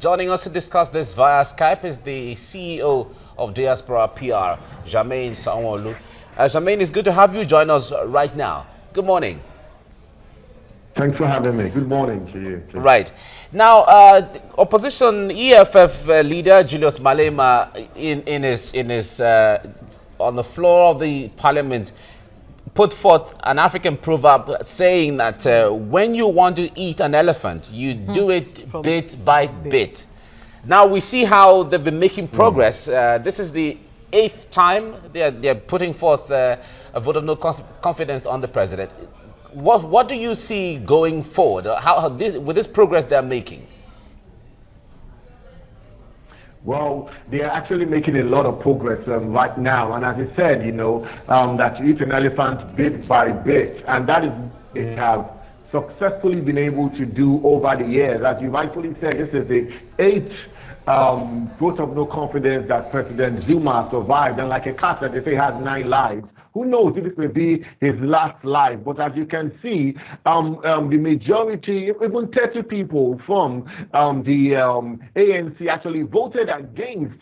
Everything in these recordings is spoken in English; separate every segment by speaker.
Speaker 1: Joining us to discuss this via Skype is the CEO of Diaspora PR, Jermaine Sanwoolu. Jermaine, it's good to have you join us right now. Good morning.
Speaker 2: Thanks for having me. Good morning to you.
Speaker 1: Right. Now, opposition EFF leader Julius Malema on the floor of the parliament put forth an African proverb saying that when you want to eat an elephant, you do it bit by bit. Now we see how they've been making progress. This is the 8th time they're putting forth a vote of no confidence on the president. What do you see going forward? With this progress they're making?
Speaker 2: Well, they are actually making a lot of progress right now. And as I said, that you eat an elephant bit by bit. And that is what they have successfully been able to do over the years. As you rightfully said, this is the 8th vote of no confidence that President Zuma survived. And like a cat that they say has 9 lives. Who knows if it may be his last life? But as you can see, the majority, even 30 people from the ANC actually voted against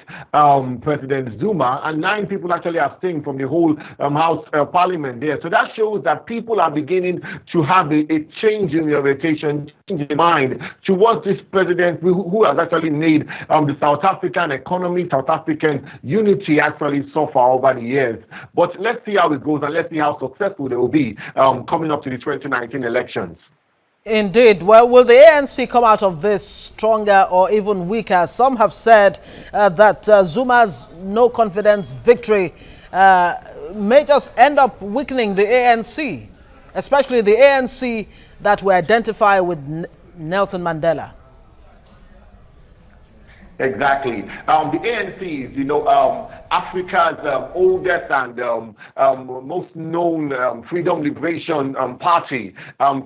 Speaker 2: President Zuma, and 9 people actually abstained from the whole House Parliament there. So that shows that people are beginning to have a change in orientation, change in mind towards this president who has actually made the South African economy, South African unity actually suffer over the years. But let's see how it goes, and let's see how successful they will be coming up to the 2019 elections.
Speaker 3: Indeed. Well, will the ANC come out of this stronger or even weaker? Some have said that Zuma's no confidence victory may just end up weakening the ANC, especially the ANC that we identify with Nelson Mandela.
Speaker 2: Exactly. The ANC is, Africa's oldest and most known freedom liberation party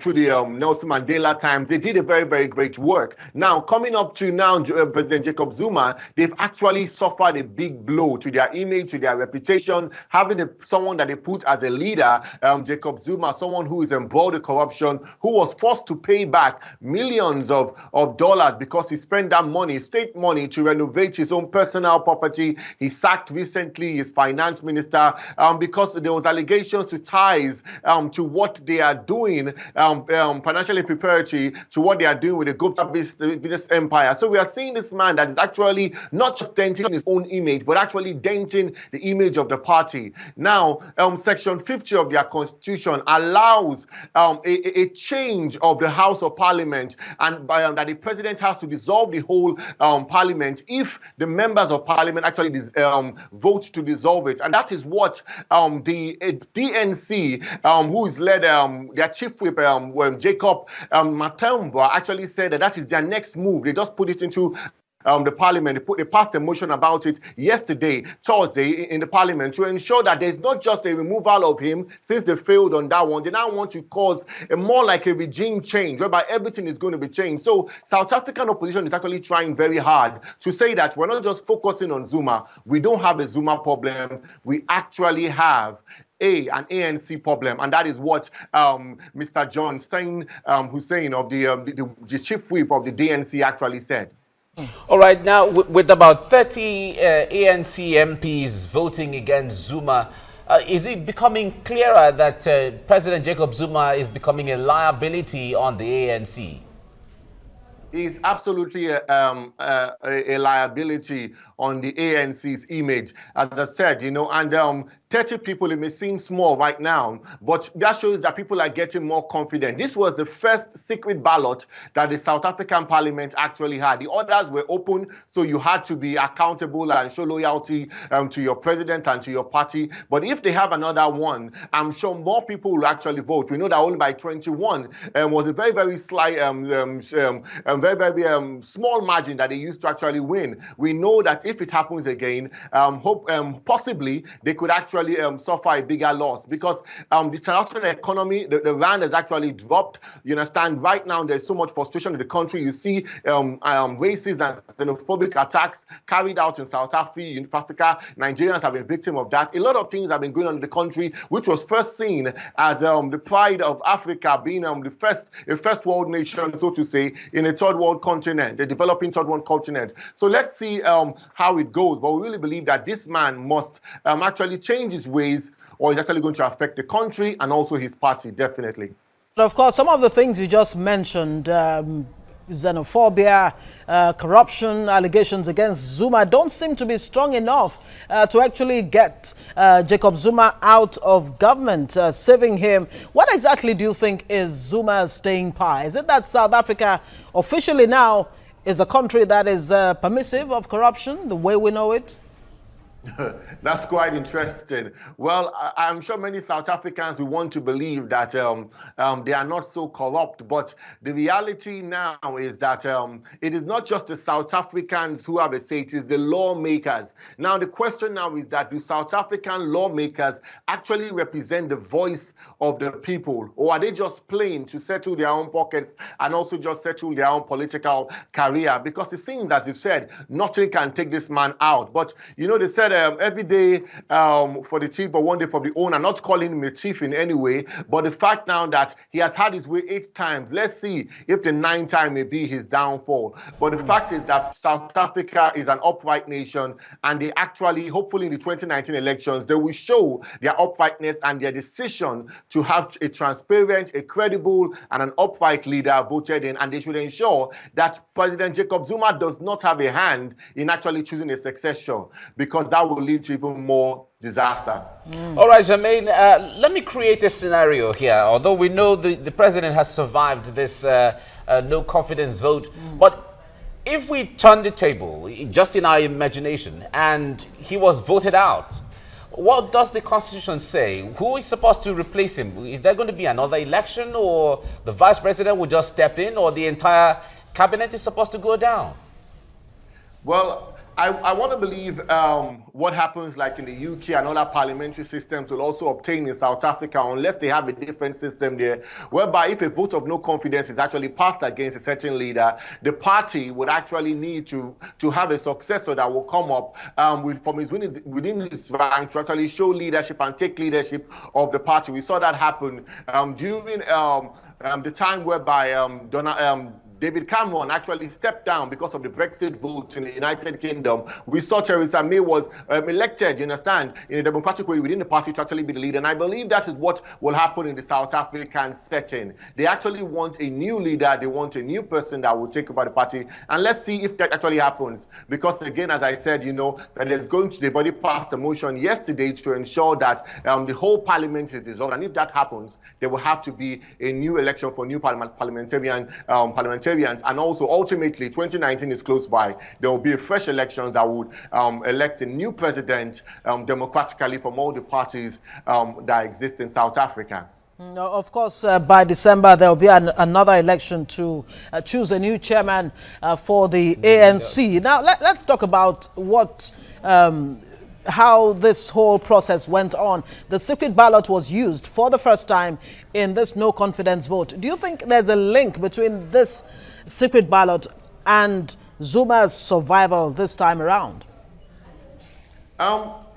Speaker 2: through the Nelson Mandela times. They did a very, very great work. Now, coming up to now, President Jacob Zuma, they've actually suffered a big blow to their image, to their reputation, having someone that they put as a leader, Jacob Zuma, someone who is embroiled in corruption, who was forced to pay back millions of dollars because he spent that money, state money, to renovate his own personal property. He sacked recently his finance minister because there was allegations to ties to what they are doing, financially preparatory to what they are doing with the Gupta business empire. So we are seeing this man that is actually not just denting his own image, but actually denting the image of the party. Now, Section 50 of their constitution allows a change of the House of Parliament, and that the president has to dissolve the whole parliament if the members of parliament actually vote to dissolve it. And that is what the DNC, who is led, their chief whip, Jacob Matemba, actually said that is their next move. They just put it into the parliament. They passed a motion about it yesterday, Thursday, in the parliament to ensure that there's not just a removal of him since they failed on that one. They now want to cause a more like a regime change whereby everything is going to be changed. So South African opposition is actually trying very hard to say that we're not just focusing on Zuma. We don't have a Zuma problem. We actually have an ANC problem, and that is what Mr. John Stein Hussein of the chief whip of the DNC actually said.
Speaker 1: All right, now with about 30 ANC MPs voting against Zuma, is it becoming clearer that President Jacob Zuma is becoming a liability on the ANC?
Speaker 2: He's absolutely a liability on the ANC's image, as I said, and 30 people, it may seem small right now, but that shows that people are getting more confident. This was the first secret ballot that the South African parliament actually had. The others were open, so you had to be accountable and show loyalty to your president and to your party. But if they have another one, I'm sure more people will actually vote. We know that only by 21 was a very, very slight, very, very small margin that they used to actually win. We know that if it happens again, possibly they could actually suffer a bigger loss, because the international economy, the rand has actually dropped. You understand? Right now, there's so much frustration in the country. You see racist and xenophobic attacks carried out in South Africa. Nigerians have been victims of that. A lot of things have been going on in the country, which was first seen as the pride of Africa, being a first world nation, so to say, in a third world continent, a developing third world continent. So let's see how it goes. But we really believe that this man must actually change his ways, or he's actually going to affect the country and also his party, definitely.
Speaker 3: But of course, some of the things you just mentioned, xenophobia, corruption, allegations against Zuma don't seem to be strong enough to actually get Jacob Zuma out of government, saving him. What exactly do you think is Zuma's staying power? Is it that South Africa officially now is a country that is permissive of corruption, the way we know it?
Speaker 2: That's quite interesting. Well, I'm sure many South Africans will want to believe that they are not so corrupt, but the reality now is that it is not just the South Africans who have a say, it is the lawmakers. Now, the question now is that do South African lawmakers actually represent the voice of the people, or are they just playing to settle their own pockets and also just settle their own political career? Because it seems, as you said, nothing can take this man out. But, you know, they said every day for the thief, but one day for the owner. Not calling him a thief in any way, but the fact now that he has had his way 8 times. Let's see if the 9th time may be his downfall. But the fact is that South Africa is an upright nation, and they actually, hopefully in the 2019 elections, they will show their uprightness and their decision to have a transparent, a credible, and an upright leader voted in. And they should ensure that President Jacob Zuma does not have a hand in actually choosing a successor, because that will lead to even more disaster.
Speaker 1: All right, Jermaine, let me create a scenario here. Although we know the president has survived this no confidence vote, but if we turn the table, just in our imagination, and he was voted out, what does the Constitution say? Who is supposed to replace him? Is there going to be another election, or the vice president will just step in, or the entire cabinet is supposed to go down?
Speaker 2: Well, I want to believe what happens like in the UK and other parliamentary systems will also obtain in South Africa, unless they have a different system there, whereby if a vote of no confidence is actually passed against a certain leader, the party would actually need to have a successor that will come up within his rank to actually show leadership and take leadership of the party. We saw that happen during the time whereby David Cameron actually stepped down because of the Brexit vote in the United Kingdom. We saw Theresa May was elected, you understand, in a democratic way within the party to actually be the leader. And I believe that is what will happen in the South African setting. They actually want a new leader. They want a new person that will take over the party. And let's see if that actually happens. Because again, as I said, you know, that they've already passed a motion yesterday to ensure that the whole parliament is dissolved. And if that happens, there will have to be a new election for new parliamentarians, and also ultimately 2019 is close by. There will be a fresh election that would elect a new president democratically from all the parties that exist in South Africa.
Speaker 3: Of course, by December, there will be another election to choose a new chairman for the ANC. Now, let's talk about how this whole process went on. The secret ballot was used for the first time in this no confidence vote. Do you think there's a link between this secret ballot and Zuma's survival this time around?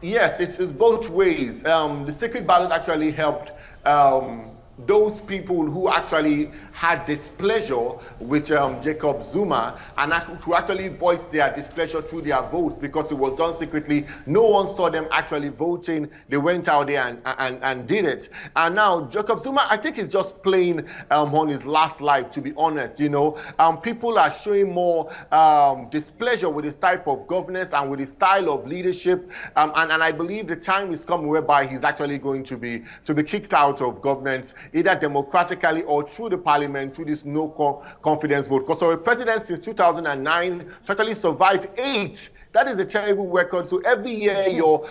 Speaker 2: Yes, it's both ways. The secret ballot actually helped those people who actually had displeasure with Jacob Zuma and to actually voice their displeasure through their votes, because it was done secretly. No one saw them actually voting. They went out there and did it. And now Jacob Zuma, I think, is just playing on his last life, to be honest. You know, people are showing more displeasure with his type of governance and with his style of leadership. And I believe the time is coming whereby he's actually going to be kicked out of governance, either democratically or through the parliament, through this no confidence vote. Because our president since 2009 to actually survive 8 That is a terrible record. So every year your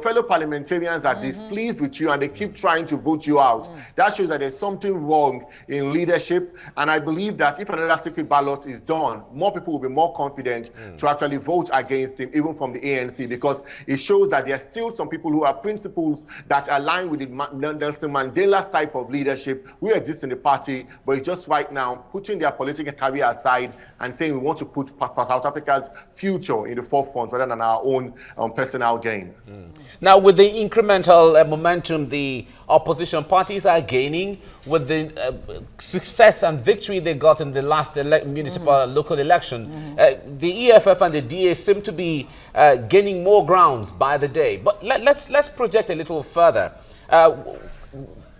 Speaker 2: fellow parliamentarians are displeased with you and they keep trying to vote you out. That shows that there's something wrong in leadership. And I believe that if another secret ballot is done, more people will be more confident to actually vote against him, even from the ANC, because it shows that there are still some people who have principles that align with the Nelson Mandela's type of leadership who exists in the party, but it's just right now putting their political career aside and saying we want to put South Africa's future in the forefront rather than our own personal gain.
Speaker 1: Now, with the incremental momentum the opposition parties are gaining, with the success and victory they got in the last municipal local election, the EFF and the DA seem to be gaining more grounds by the day. But let's project a little further.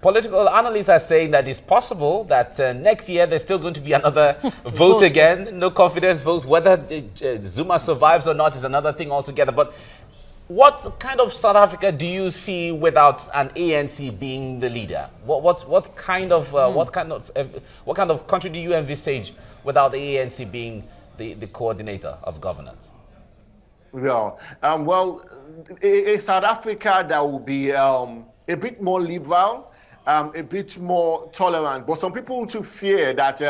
Speaker 1: Political analysts are saying that it's possible that next year there's still going to be another vote again, no confidence vote. Whether Zuma survives or not is another thing altogether. But what kind of South Africa do you see without an ANC being the leader? What kind of country do you envisage without the ANC being the coordinator of governance?
Speaker 2: Well, a South Africa that will be a bit more liberal, a bit more tolerant. But some people too fear that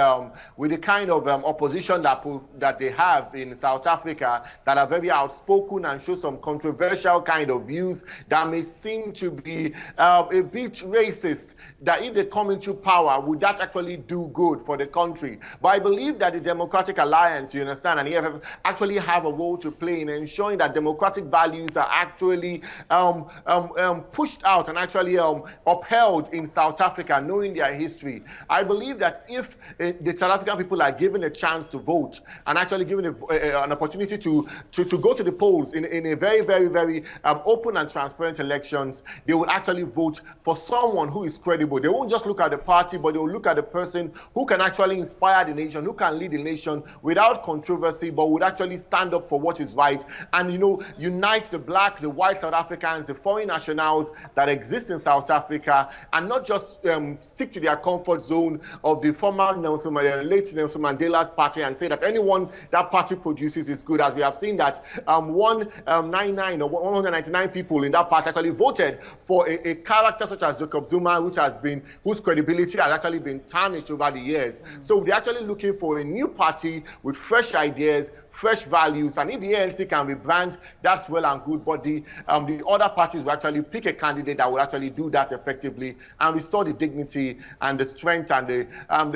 Speaker 2: with the kind of opposition that they have in South Africa that are very outspoken and show some controversial kind of views that may seem to be a bit racist, that if they come into power, would that actually do good for the country? But I believe that the Democratic Alliance, you understand, and EFF actually have a role to play in ensuring that democratic values are actually pushed out and actually upheld in South Africa, knowing their history. I believe that if the South African people are given a chance to vote and actually given an opportunity to go to the polls in a very, very, very open and transparent elections, they will actually vote for someone who is credible. They won't just look at the party, but they will look at the person who can actually inspire the nation, who can lead the nation without controversy, but would actually stand up for what is right and, you know, unite the black, the white South Africans, the foreign nationals that exist in South Africa, and not just stick to their comfort zone of the former late Nelson Mandela's party and say that anyone that party produces is good, as we have seen that 199 people in that party actually voted for a character such as Zuma, whose credibility has actually been tarnished over the years. So they're actually looking for a new party with fresh ideas, fresh values, and if the ANC can rebrand, that's well and good, but the other parties will actually pick a candidate that will actually do that effectively and restore the dignity and the strength and the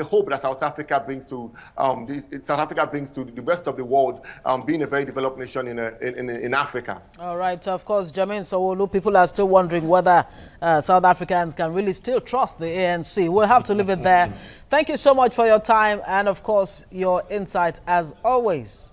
Speaker 2: hope that South Africa brings to the rest of the world, being a very developed nation in Africa.
Speaker 3: All right, of course, Jermaine Sanwoolu, people are still wondering whether South Africans can really still trust the ANC. We'll have to leave it there. Thank you so much for your time and, of course, your insight as always.